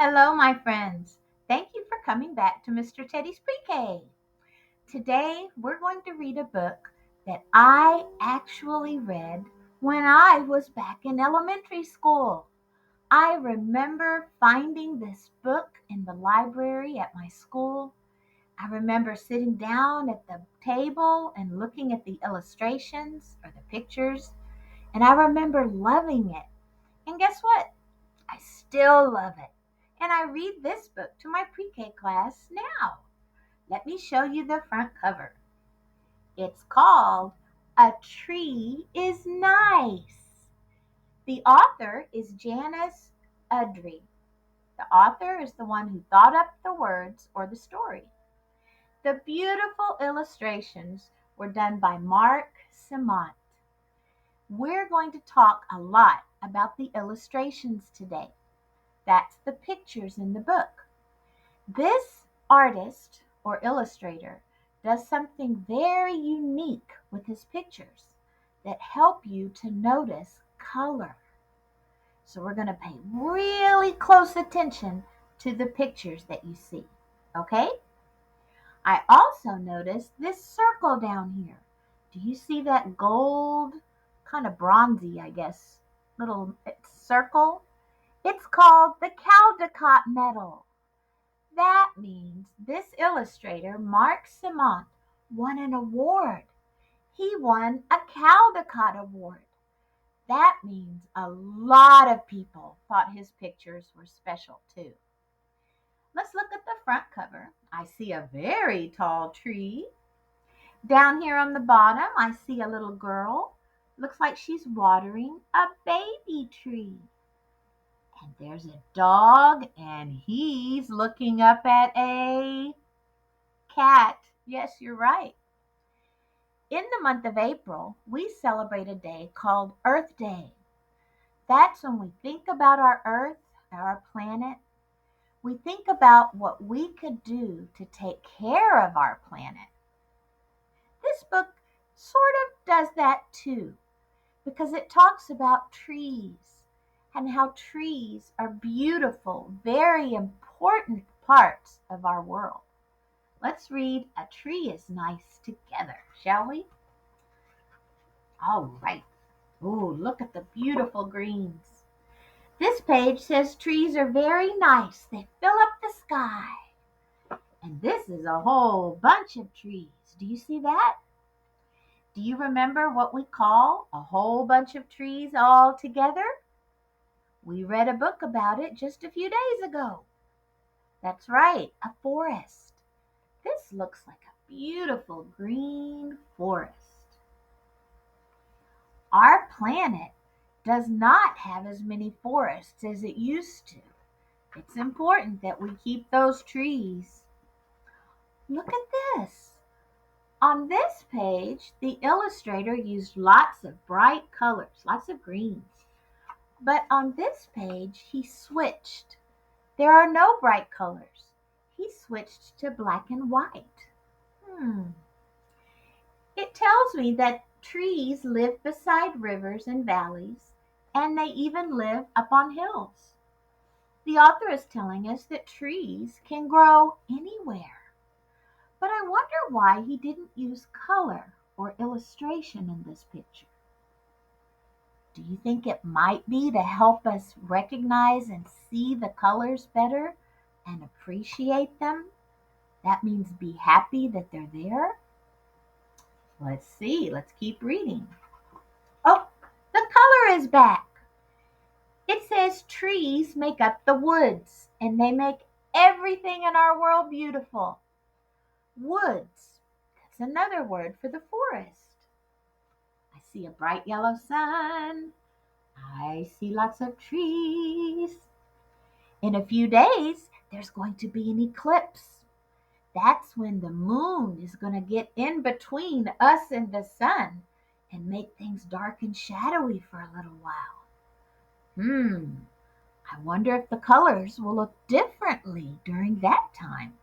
Hello, my friends. Thank you for coming back to Mr. Teddy's Pre-K. Today, we're going to read a book that I actually read when I was back in elementary school. I remember finding this book in the library at my school. I remember sitting down at the table and looking at the illustrations or the pictures, and I remember loving it. And guess what? I still love it. And I read this book to my pre-K class now. Let me show you the front cover. It's called A Tree is Nice. The author is Janice Udry. The author is the one who thought up the words or the story. The beautiful illustrations were done by Mark Simont. We're going to talk a lot about the illustrations today. That's the pictures in the book. This artist or illustrator does something very unique with his pictures that help you to notice color. So we're going to pay really close attention to the pictures that you see. Okay? I also noticed this circle down here. Do you see that gold, kind of bronzy, I guess, little circle? It's called the Caldecott medal. That means this illustrator, Mark Simont, won an award. He won a Caldecott Award. That means a lot of people thought his pictures were special too. Let's look at the front cover. I see a very tall tree. Down here on the bottom, I see a little girl. Looks like she's watering a baby tree. And there's a dog, and he's looking up at a cat. Yes, you're right. In the month of April, we celebrate a day called Earth Day. That's when we think about our Earth, our planet. We think about what we could do to take care of our planet. This book sort of does that too, because it talks about trees and how trees are beautiful, very important parts of our world. Let's read A Tree is Nice together, shall we? All right. Ooh, look at the beautiful greens. This page says trees are very nice. They fill up the sky. And this is a whole bunch of trees. Do you see that? Do you remember what we call a whole bunch of trees all together? We read a book about it just a few days ago. That's right, a forest. This looks like a beautiful green forest. Our planet does not have as many forests as it used to. It's important that we keep those trees. Look at this. On this page, the illustrator used lots of bright colors, lots of greens. But on this page, he switched. There are no bright colors. He switched to black and white. It tells me that trees live beside rivers and valleys, and they even live up on hills. The author is telling us that trees can grow anywhere. But I wonder why he didn't use color or illustration in this picture. Do you think it might be to help us recognize and see the colors better and appreciate them? That means be happy that they're there. Let's see. Let's keep reading. Oh, the color is back. It says trees make up the woods, and they make everything in our world beautiful. Woods. That's another word for the forest. I see a bright yellow sun. I see lots of trees. In a few days, there's going to be an eclipse. That's when the moon is going to get in between us and the sun and make things dark and shadowy for a little while. I wonder if the colors will look differently during that time.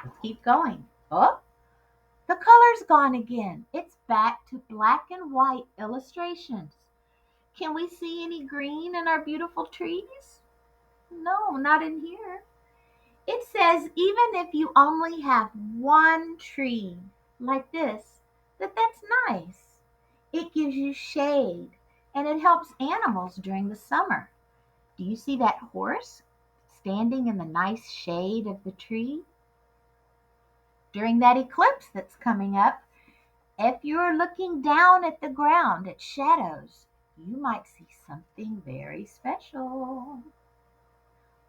Let's keep going. Oh, the color's gone again. It's back to black and white illustrations. Can we see any green in our beautiful trees? No, not in here. It says even if you only have one tree like this, that's nice. It gives you shade and it helps animals during the summer. Do you see that horse standing in the nice shade of the tree? During that eclipse that's coming up, if you're looking down at the ground at shadows, you might see something very special.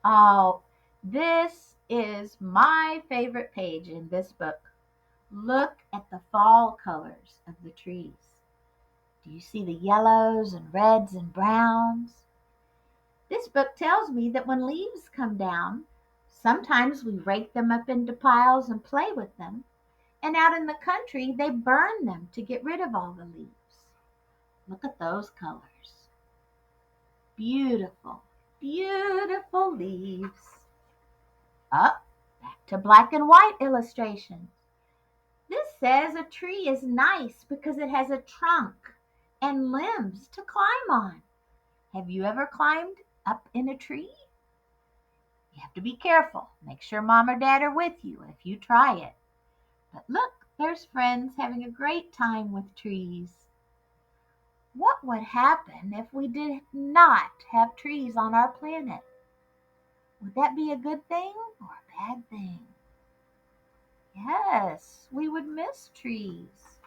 Oh, this is my favorite page in this book. Look at the fall colors of the trees. Do you see the yellows and reds and browns? This book tells me that when leaves come down, sometimes we rake them up into piles and play with them, and out in the country they burn them to get rid of all the leaves. Look at those colors. Beautiful, beautiful leaves. Up, back to black and white illustrations. This says a tree is nice because it has a trunk and limbs to climb on. Have you ever climbed up in a tree? You have to be careful. Make sure mom or dad are with you if you try it. But look, there's friends having a great time with trees. What would happen if we did not have trees on our planet? Would that be a good thing or a bad thing? Yes, we would miss trees.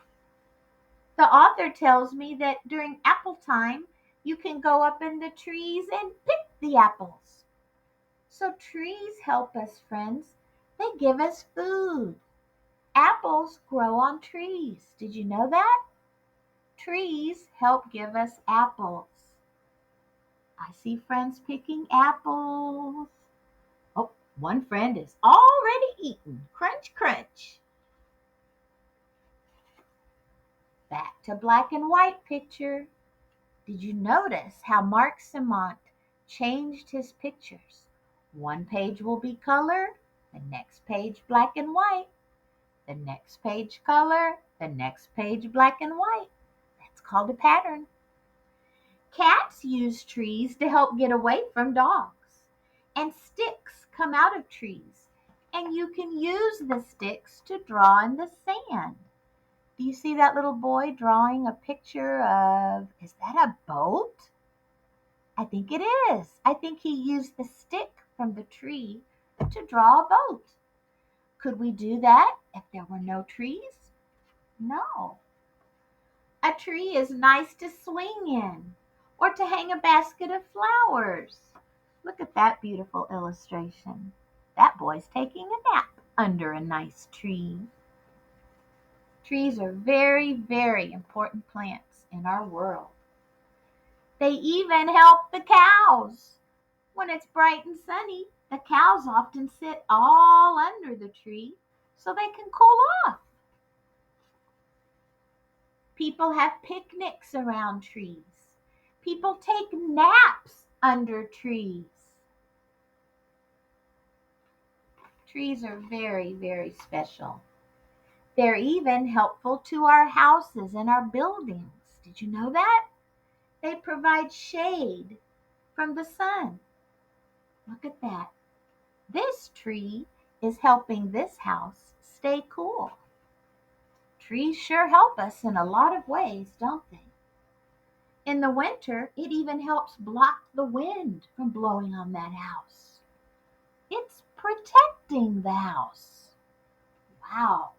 The author tells me that during apple time, you can go up in the trees and pick the apples. So trees help us, friends. They give us food. Apples grow on trees. Did you know that? Trees help give us apples. I see friends picking apples. Oh, one friend is already eaten. Crunch, crunch. Back to black and white picture. Did you notice how Mark Simont changed his pictures? One page will be color, the next page black and white, the next page color, the next page black and white. That's called a pattern. Cats use trees to help get away from dogs. And sticks come out of trees. And you can use the sticks to draw in the sand. Do you see that little boy drawing a picture of, is that a boat? I think it is. I think he used the stick from the tree to draw a boat. Could we do that if there were no trees? No. A tree is nice to swing in or to hang a basket of flowers. Look at that beautiful illustration. That boy's taking a nap under a nice tree. Trees are very, very important plants in our world. They even help the cows. When it's bright and sunny, the cows often sit all under the tree so they can cool off. People have picnics around trees. People take naps under trees. Trees are very, very special. They're even helpful to our houses and our buildings. Did you know that? They provide shade from the sun. Look at that. This tree is helping this house stay cool. Trees sure help us in a lot of ways, don't they? In the winter, it even helps block the wind from blowing on that house. It's protecting the house. Wow.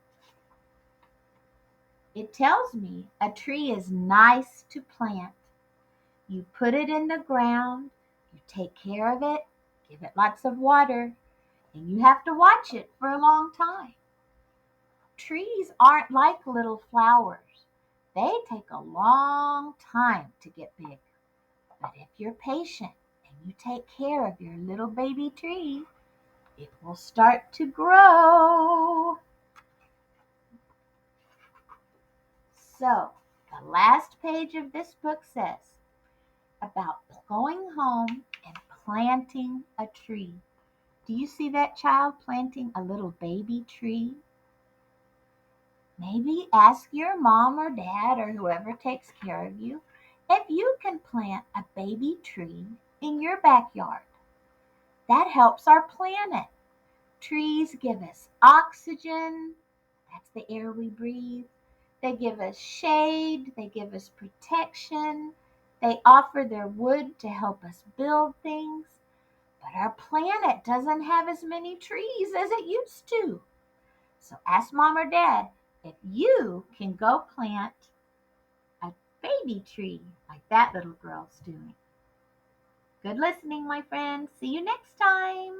It tells me a tree is nice to plant. You put it in the ground, you take care of it, give it lots of water, and you have to watch it for a long time. Trees aren't like little flowers. They take a long time to get big. But if you're patient and you take care of your little baby tree, it will start to grow. So, the last page of this book says about going home and planting a tree. Do you see that child planting a little baby tree? Maybe ask your mom or dad or whoever takes care of you if you can plant a baby tree in your backyard. That helps our planet. Trees give us oxygen. That's the air we breathe. They give us shade. They give us protection. They offer their wood to help us build things. But our planet doesn't have as many trees as it used to. So ask mom or dad if you can go plant a baby tree like that little girl's doing. Good listening, my friends. See you next time.